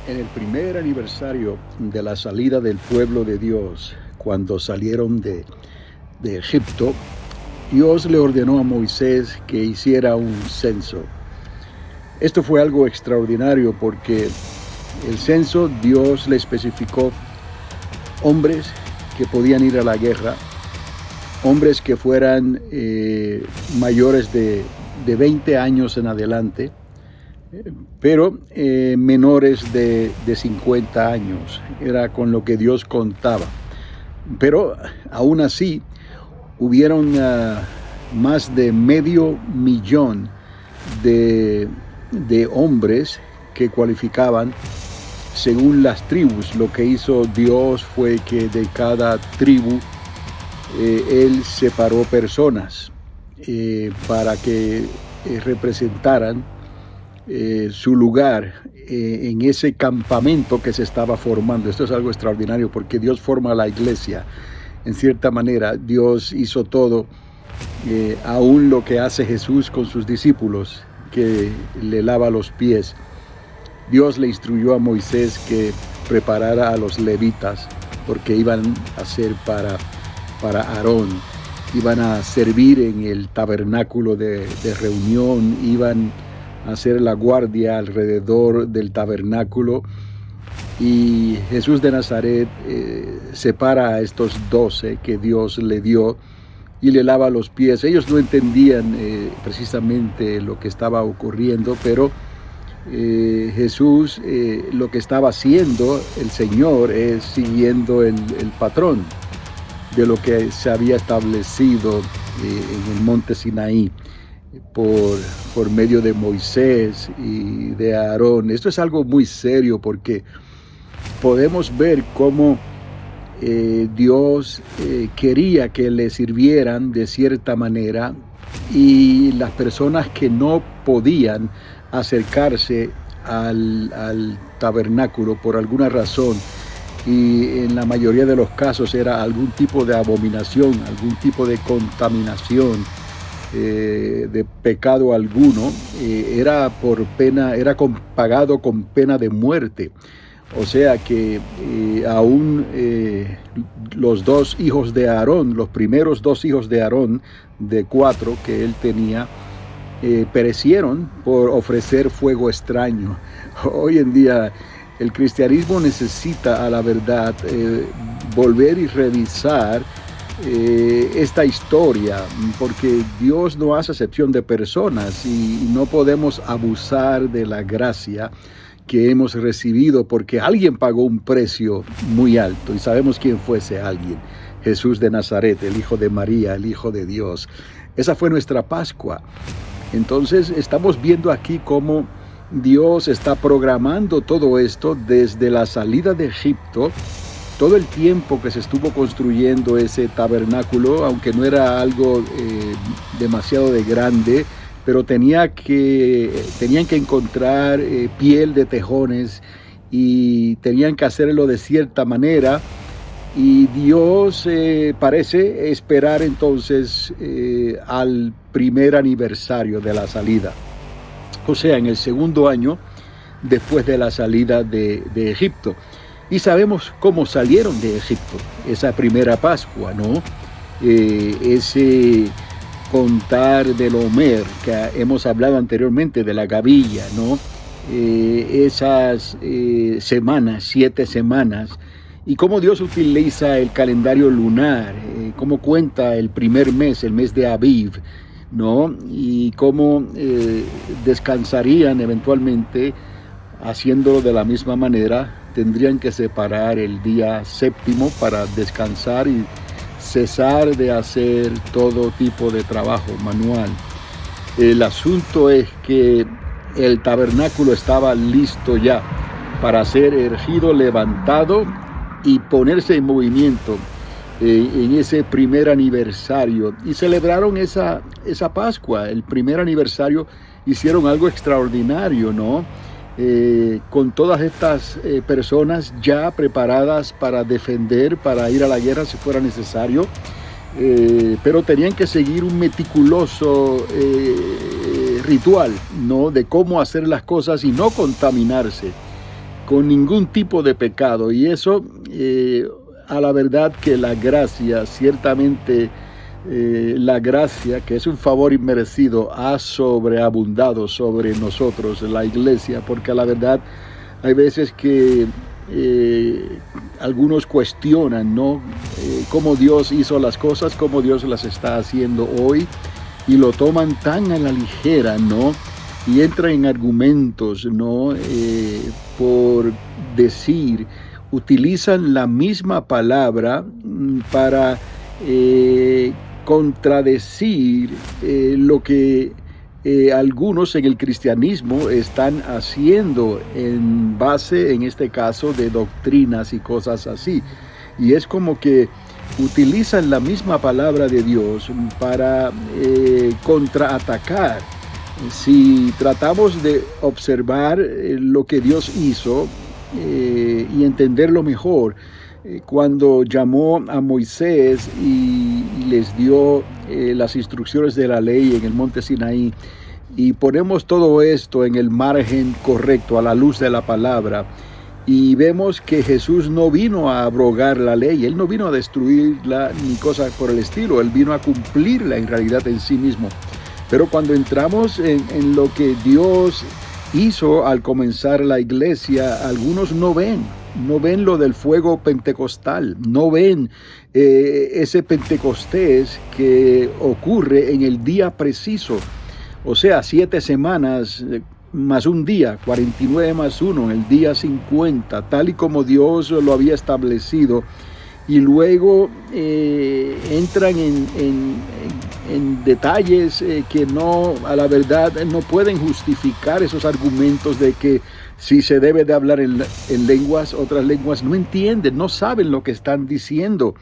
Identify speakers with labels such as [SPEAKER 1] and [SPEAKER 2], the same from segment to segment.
[SPEAKER 1] En el primer aniversario de la salida del pueblo de Dios, cuando salieron de Egipto, Dios le ordenó a Moisés que hiciera un censo. Esto fue algo extraordinario porque el censo Dios le especificó hombres que podían ir a la guerra, hombres que fueran mayores de 20 años en adelante, pero menores de 50 años. Era con lo que Dios contaba. Pero aún así, hubieron más de 500,000 de hombres que cualificaban según las tribus. Lo que hizo Dios fue que de cada tribu Él separó personas para que representaran su lugar en ese campamento que se estaba formando. Esto es algo extraordinario porque Dios forma la iglesia. En cierta manera, Dios hizo todo, aún lo que hace Jesús con sus discípulos, que le lava los pies. Dios le instruyó a Moisés que preparara a los levitas, porque iban a ser para Aarón, iban a servir en el tabernáculo de reunión, iban a hacer la guardia alrededor del tabernáculo. Y Jesús de Nazaret separa a estos 12 que Dios le dio y le lava los pies. Ellos no entendían precisamente lo que estaba ocurriendo, pero Jesús lo que estaba haciendo, el Señor, es siguiendo el patrón de lo que se había establecido en el monte Sinaí por medio de Moisés y de Aarón. Esto es algo muy serio porque podemos ver cómo Dios quería que le sirvieran de cierta manera, y las personas que no podían acercarse al tabernáculo por alguna razón, y en la mayoría de los casos era algún tipo de abominación, algún tipo de contaminación, de pecado alguno, era pagado con pena de muerte. O sea que aún los 2 hijos de Aarón, los primeros 2 hijos de Aarón, de 4 que él tenía, perecieron por ofrecer fuego extraño. Hoy en día el cristianismo necesita, a la verdad, volver y revisar esta historia, porque Dios no hace acepción de personas y no podemos abusar de la gracia que hemos recibido, porque alguien pagó un precio muy alto y sabemos quién fue ese alguien: Jesús de Nazaret, el hijo de María, el hijo de Dios. Esa fue nuestra Pascua. Entonces estamos viendo aquí cómo Dios está programando todo esto desde la salida de Egipto. Todo el tiempo que se estuvo construyendo ese tabernáculo, aunque no era algo demasiado de grande, pero tenían que encontrar piel de tejones y tenían que hacerlo de cierta manera. Y Dios parece esperar entonces al primer aniversario de la salida. O sea, en el segundo año después de la salida de Egipto. Y sabemos cómo salieron de Egipto, esa primera Pascua, ¿no? Ese contar del Omer, que hemos hablado anteriormente, de la gavilla, ¿no? Esas semanas, 7 semanas, y cómo Dios utiliza el calendario lunar, cómo cuenta el primer mes, el mes de Aviv, ¿no? Y cómo descansarían eventualmente, haciéndolo de la misma manera. Tendrían que separar el día 7º para descansar y cesar de hacer todo tipo de trabajo manual. El asunto es que el tabernáculo estaba listo ya para ser erigido, levantado y ponerse en movimiento en ese primer aniversario. Y celebraron esa Pascua, el primer aniversario. Hicieron algo extraordinario, ¿no? Con todas estas personas ya preparadas para defender, para ir a la guerra si fuera necesario, pero tenían que seguir un meticuloso ritual, ¿no? De cómo hacer las cosas y no contaminarse. con ningún tipo de pecado. Y eso, a la verdad que la gracia, ciertamente la gracia, que es un favor inmerecido, ha sobreabundado sobre nosotros, la iglesia, porque a la verdad hay veces que algunos cuestionan, ¿no? Cómo Dios hizo las cosas, cómo Dios las está haciendo hoy, y lo toman tan a la ligera, ¿no? Y entran en argumentos, ¿no? Por decir, utilizan la misma palabra para contradecir lo que algunos en el cristianismo están haciendo en base, en este caso, de doctrinas y cosas así. Y es como que utilizan la misma palabra de Dios para contraatacar. Si tratamos de observar lo que Dios hizo y entenderlo mejor, cuando llamó a Moisés y les dio las instrucciones de la ley en el monte Sinaí, y ponemos todo esto en el margen correcto, a la luz de la palabra, y vemos que Jesús no vino a abrogar la ley, Él no vino a destruirla ni cosa por el estilo, Él vino a cumplirla en realidad en sí mismo. Pero cuando entramos en lo que Dios hizo al comenzar la iglesia, algunos no ven lo del fuego pentecostal, no ven ese Pentecostés que ocurre en el día preciso, o sea, 7 semanas más un día, 49 más 1, el día 50, tal y como Dios lo había establecido. Y luego entran en detalles que no, a la verdad, no pueden justificar esos argumentos de que si se debe de hablar en lenguas, otras lenguas, no entienden, no saben lo que están diciendo,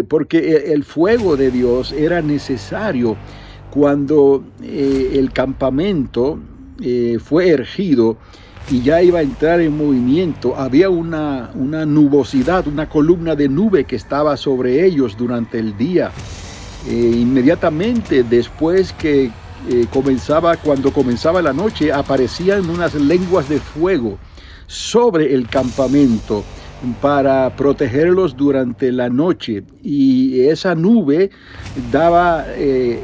[SPEAKER 1] porque el fuego de Dios era necesario cuando el campamento fue erigido y ya iba a entrar en movimiento. Había una nubosidad, una columna de nube que estaba sobre ellos durante el día. Inmediatamente después que cuando comenzaba la noche, aparecían unas lenguas de fuego sobre el campamento para protegerlos durante la noche, y esa nube daba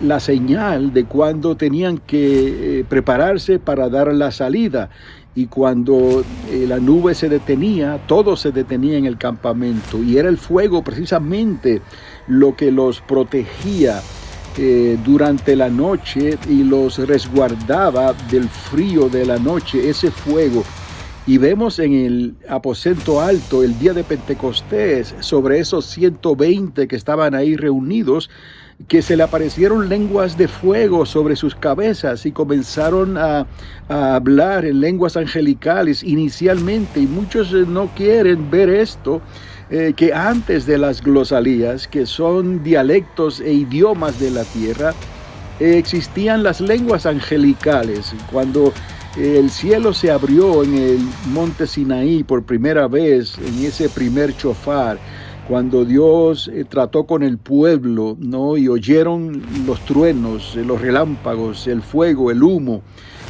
[SPEAKER 1] la señal de cuando tenían que prepararse para dar la salida. Y cuando la nube se detenía, todo se detenía en el campamento, y era el fuego precisamente lo que los protegía durante la noche y los resguardaba del frío de la noche, ese fuego. Y vemos en el aposento alto, el día de Pentecostés, sobre esos 120 que estaban ahí reunidos, que se le aparecieron lenguas de fuego sobre sus cabezas y comenzaron a hablar en lenguas angelicales inicialmente. Y muchos no quieren ver esto, que antes de las glosalías, que son dialectos e idiomas de la tierra, existían las lenguas angelicales. Cuando el cielo se abrió en el monte Sinaí por primera vez, en ese primer shofar, cuando Dios trató con el pueblo, ¿no? Y oyeron los truenos, los relámpagos, el fuego, el humo,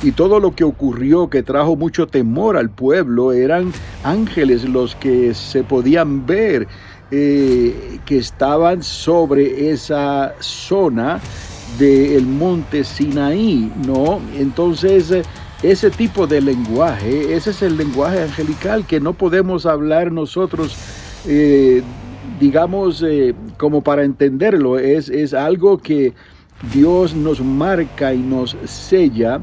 [SPEAKER 1] y todo lo que ocurrió, que trajo mucho temor al pueblo, eran ángeles los que se podían ver, que estaban sobre esa zona del monte Sinaí, ¿no? Entonces, ese tipo de lenguaje, ese es el lenguaje angelical que no podemos hablar nosotros, digamos, como para entenderlo. Es algo que Dios nos marca y nos sella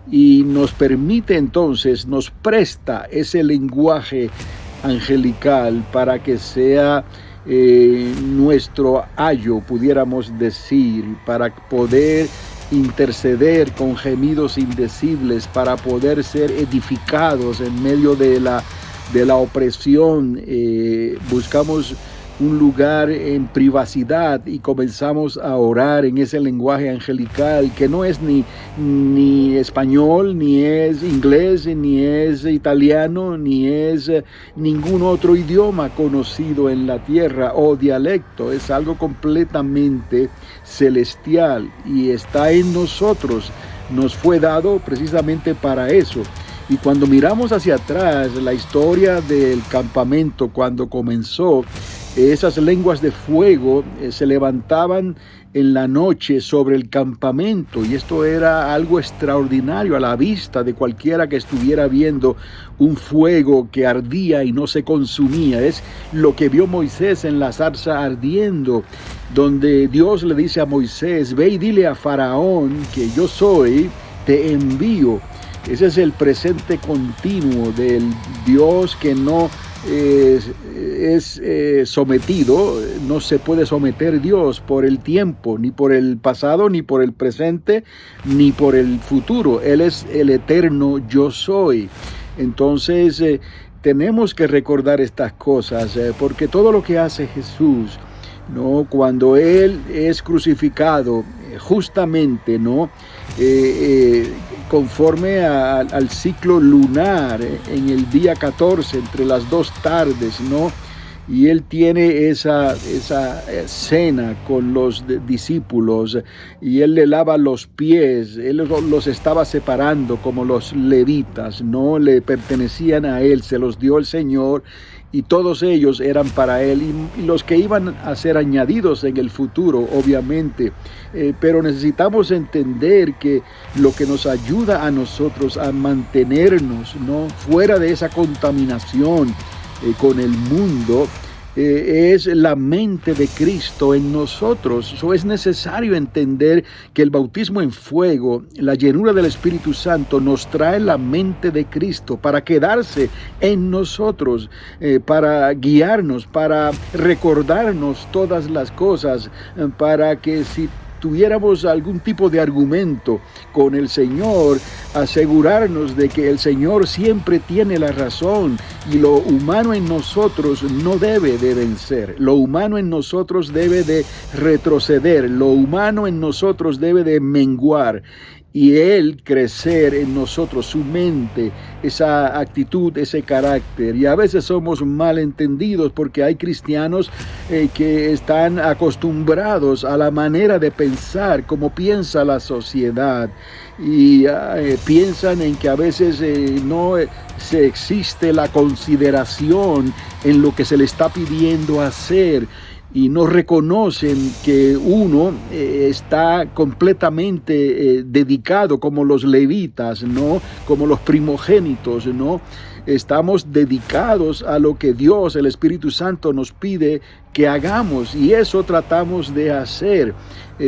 [SPEAKER 1] y nos permite, entonces, nos presta ese lenguaje angelical para que sea nuestro ayo, pudiéramos decir, para poder interceder con gemidos indecibles, para poder ser edificados en medio de la opresión. Buscamos un lugar en privacidad y comenzamos a orar en ese lenguaje angelical que no es ni español, ni es inglés, ni es italiano, ni es ningún otro idioma conocido en la tierra o dialecto. Es algo completamente celestial y está en nosotros. Nos fue dado precisamente para eso. Y cuando miramos hacia atrás, la historia del campamento, cuando comenzó, esas lenguas de fuego se levantaban en la noche sobre el campamento, y esto era algo extraordinario a la vista de cualquiera que estuviera viendo un fuego que ardía y no se consumía. Es lo que vio Moisés en la zarza ardiendo, donde Dios le dice a Moisés: ve y dile a Faraón que yo soy, te envío. Ese es el presente continuo del Dios que no es sometido. No se puede someter Dios por el tiempo, ni por el pasado, ni por el presente, ni por el futuro. Él es el eterno yo soy. Entonces tenemos que recordar estas cosas, porque todo lo que hace Jesús, ¿no?, cuando Él es crucificado, justamente, ¿no?, conforme al ciclo lunar, en el día 14, entre las 2 tardes, ¿no?, y Él tiene esa cena con los discípulos, y Él le lava los pies. Él los estaba separando como los levitas, no le pertenecían a Él, se los dio el Señor, y todos ellos eran para Él, y los que iban a ser añadidos en el futuro, obviamente. Pero necesitamos entender que lo que nos ayuda a nosotros a mantenernos, ¿no?, fuera de esa contaminación con el mundo, es la mente de Cristo en nosotros. Eso es necesario entender que el bautismo en fuego, la llenura del Espíritu Santo, nos trae la mente de Cristo para quedarse en nosotros, para guiarnos, para recordarnos todas las cosas, para que si tuviéramos algún tipo de argumento con el Señor, asegurarnos de que el Señor siempre tiene la razón, y lo humano en nosotros no debe de vencer. Lo humano en nosotros debe de retroceder. Lo humano en nosotros debe de menguar, y Él crecer en nosotros, su mente, esa actitud, ese carácter. Y a veces somos malentendidos porque hay cristianos que están acostumbrados a la manera de pensar como piensa la sociedad, y piensan en que a veces no se existe la consideración en lo que se le está pidiendo hacer, y no reconocen que uno está completamente dedicado, como los levitas, ¿no?, como los primogénitos, ¿no? Estamos dedicados a lo que Dios, el Espíritu Santo, nos pide que hagamos, y eso tratamos de hacer.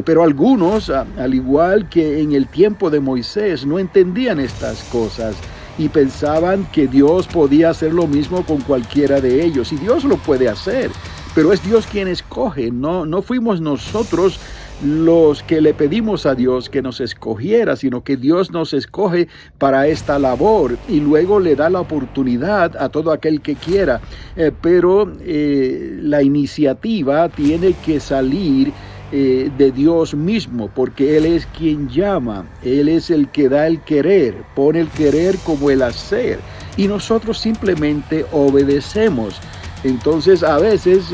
[SPEAKER 1] Pero algunos, al igual que en el tiempo de Moisés, no entendían estas cosas y pensaban que Dios podía hacer lo mismo con cualquiera de ellos. Y Dios lo puede hacer, pero es Dios quien escoge. No fuimos nosotros los que le pedimos a Dios que nos escogiera, sino que Dios nos escoge para esta labor, y luego le da la oportunidad a todo aquel que quiera. Pero la iniciativa tiene que salir de Dios mismo, porque Él es quien llama. Él es el que da el querer, pone el querer como el hacer, y nosotros simplemente obedecemos. Entonces a veces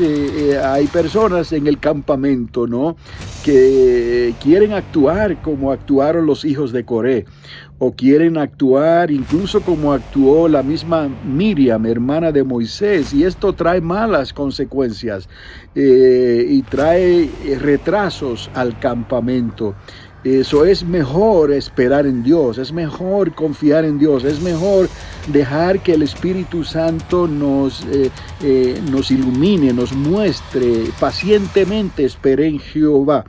[SPEAKER 1] hay personas en el campamento, ¿no?, que quieren actuar como actuaron los hijos de Coré, o quieren actuar incluso como actuó la misma Miriam, hermana de Moisés, y esto trae malas consecuencias y trae retrasos al campamento. Eso es mejor esperar en Dios, es mejor confiar en Dios, es mejor dejar que el Espíritu Santo nos ilumine, nos muestre. Pacientemente esperé en Jehová,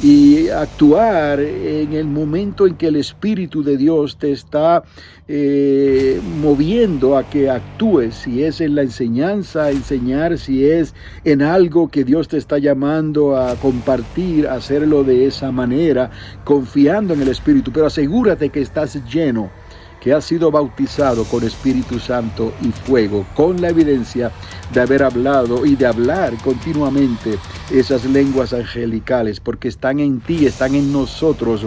[SPEAKER 1] y actuar en el momento en que el Espíritu de Dios te está moviendo a que actúes. Si es en la enseñanza, enseñar; si es en algo que Dios te está llamando a compartir, hacerlo de esa manera, confiando en el Espíritu. Pero asegúrate que estás lleno, que has sido bautizado con Espíritu Santo y fuego, con la evidencia de haber hablado y de hablar continuamente esas lenguas angelicales, porque están en ti, están en nosotros,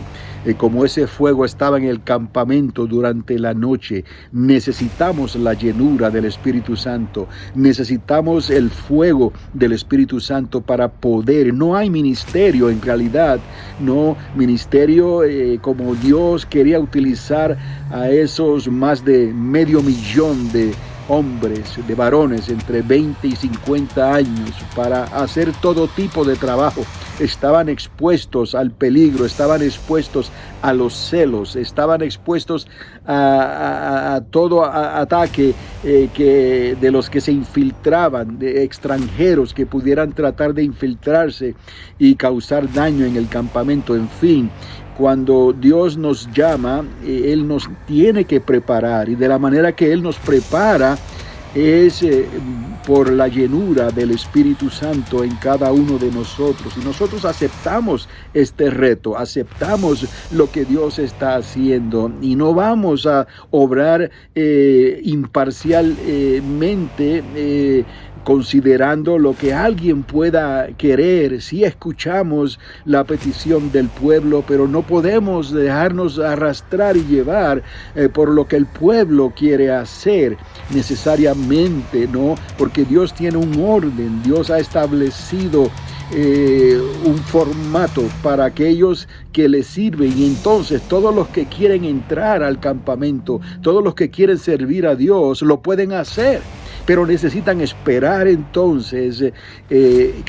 [SPEAKER 1] Como ese fuego estaba en el campamento durante la noche, necesitamos la llenura del Espíritu Santo. Necesitamos el fuego del Espíritu Santo para poder. No hay ministerio en realidad, no ministerio como Dios quería utilizar a esos más de 500,000 de hombres, de varones entre 20 y 50 años para hacer todo tipo de trabajo. Estaban expuestos al peligro, estaban expuestos a los celos, estaban expuestos a todo ataque de los que se infiltraban, de extranjeros que pudieran tratar de infiltrarse y causar daño en el campamento. En fin, cuando Dios nos llama, Él nos tiene que preparar, y de la manera que Él nos prepara es por la llenura del Espíritu Santo en cada uno de nosotros. Y nosotros aceptamos este reto, aceptamos lo que Dios está haciendo y no vamos a obrar imparcialmente, considerando lo que alguien pueda querer. Sí escuchamos la petición del pueblo, pero no podemos dejarnos arrastrar y llevar por lo que el pueblo quiere hacer necesariamente, ¿no? Porque Dios tiene un orden, Dios ha establecido un formato para aquellos que le sirven, y entonces todos los que quieren entrar al campamento, todos los que quieren servir a Dios, lo pueden hacer. Pero necesitan esperar entonces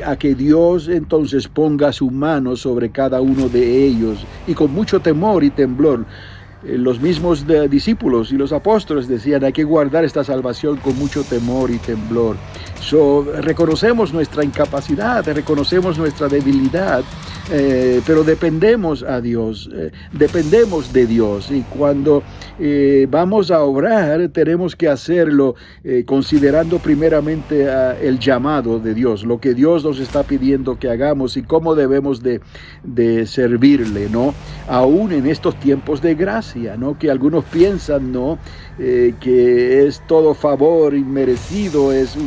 [SPEAKER 1] a que Dios entonces ponga su mano sobre cada uno de ellos, y con mucho temor y temblor. Los mismos discípulos y los apóstoles decían: hay que guardar esta salvación con mucho temor y temblor. Reconocemos nuestra incapacidad, reconocemos nuestra debilidad, pero dependemos a Dios, dependemos de Dios, y cuando vamos a obrar tenemos que hacerlo considerando primeramente el llamado de Dios, lo que Dios nos está pidiendo que hagamos y cómo debemos de servirle, ¿no? Aún en estos tiempos de gracia, ¿no? Que algunos piensan, ¿no? Que es todo favor inmerecido, es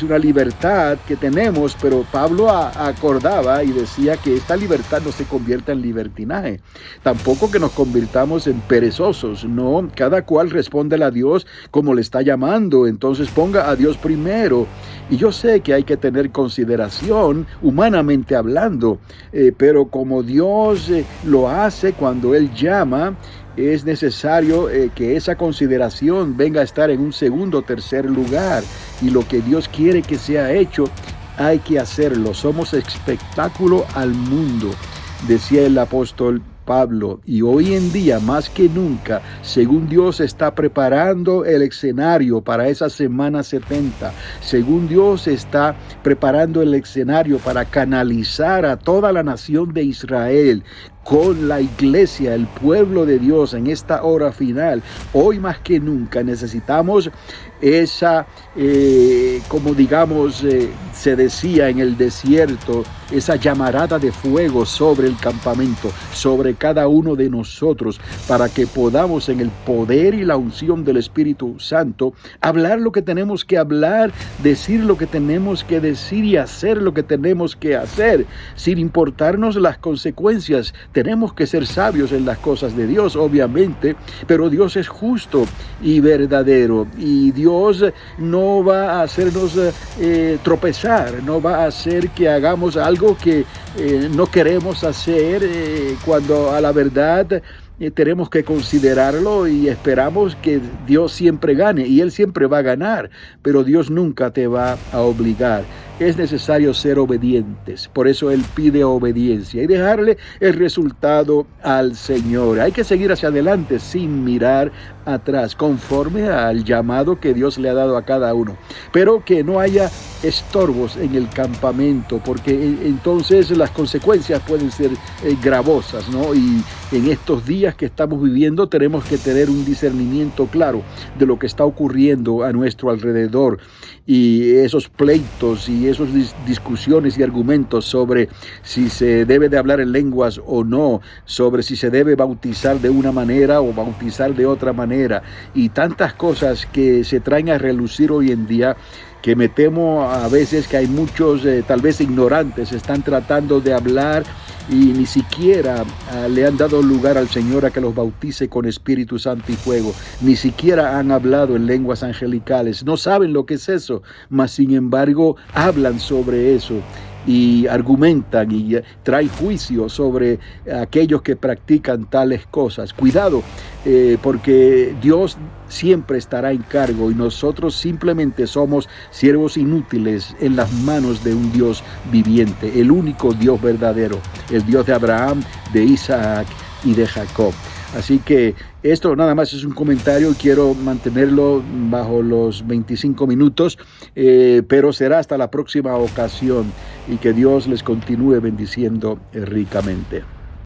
[SPEAKER 1] una libertad que tenemos, pero Pablo acordaba y decía que esta libertad no se convierta en libertinaje, tampoco que nos convirtamos en perezosos, no, cada cual responde a Dios como le está llamando, entonces ponga a Dios primero. Y yo sé que hay que tener consideración humanamente hablando, pero como Dios lo hace cuando Él llama, es necesario que esa consideración venga a estar en un segundo o tercer lugar, y lo que Dios quiere que sea hecho, hay que hacerlo. Somos espectáculo al mundo, decía el apóstol Pablo, y hoy en día más que nunca, según Dios está preparando el escenario para esa semana 70, según Dios está preparando el escenario para canalizar a toda la nación de Israel con la iglesia, el pueblo de Dios en esta hora final, hoy más que nunca necesitamos esa, como digamos, se decía en el desierto, esa llamarada de fuego sobre el campamento, sobre cada uno de nosotros, para que podamos en el poder y la unción del Espíritu Santo hablar lo que tenemos que hablar, decir lo que tenemos que decir y hacer lo que tenemos que hacer, sin importarnos las consecuencias. Tenemos que ser sabios en las cosas de Dios, obviamente, pero Dios es justo y verdadero, y Dios no va a hacernos tropezar, no va a hacer que hagamos algo que no queremos hacer, cuando a la verdad tenemos que considerarlo y esperamos que Dios siempre gane, y Él siempre va a ganar, pero Dios nunca te va a obligar. Es necesario ser obedientes, por eso Él pide obediencia y dejarle el resultado al Señor. Hay que seguir hacia adelante sin mirar atrás, conforme al llamado que Dios le ha dado a cada uno, pero que no haya estorbos en el campamento, porque entonces las consecuencias pueden ser gravosas, ¿no? Y en estos días que estamos viviendo tenemos que tener un discernimiento claro de lo que está ocurriendo a nuestro alrededor, y esos pleitos y esas discusiones y argumentos sobre si se debe de hablar en lenguas o no, sobre si se debe bautizar de una manera o bautizar de otra manera, y tantas cosas que se traen a relucir hoy en día. que me temo a veces que hay muchos, tal vez ignorantes, están tratando de hablar y ni siquiera le han dado lugar al Señor a que los bautice con Espíritu Santo y fuego. Ni siquiera han hablado en lenguas angelicales. No saben lo que es eso, mas sin embargo hablan sobre eso y argumentan y traen juicio sobre aquellos que practican tales cosas. Cuidado, porque Dios siempre estará en cargo y nosotros simplemente somos siervos inútiles en las manos de un Dios viviente, el único Dios verdadero, el Dios de Abraham, de Isaac y de Jacob. Así que esto nada más es un comentario, quiero mantenerlo bajo los 25 minutos, pero será hasta la próxima ocasión y que Dios les continúe bendiciendo ricamente.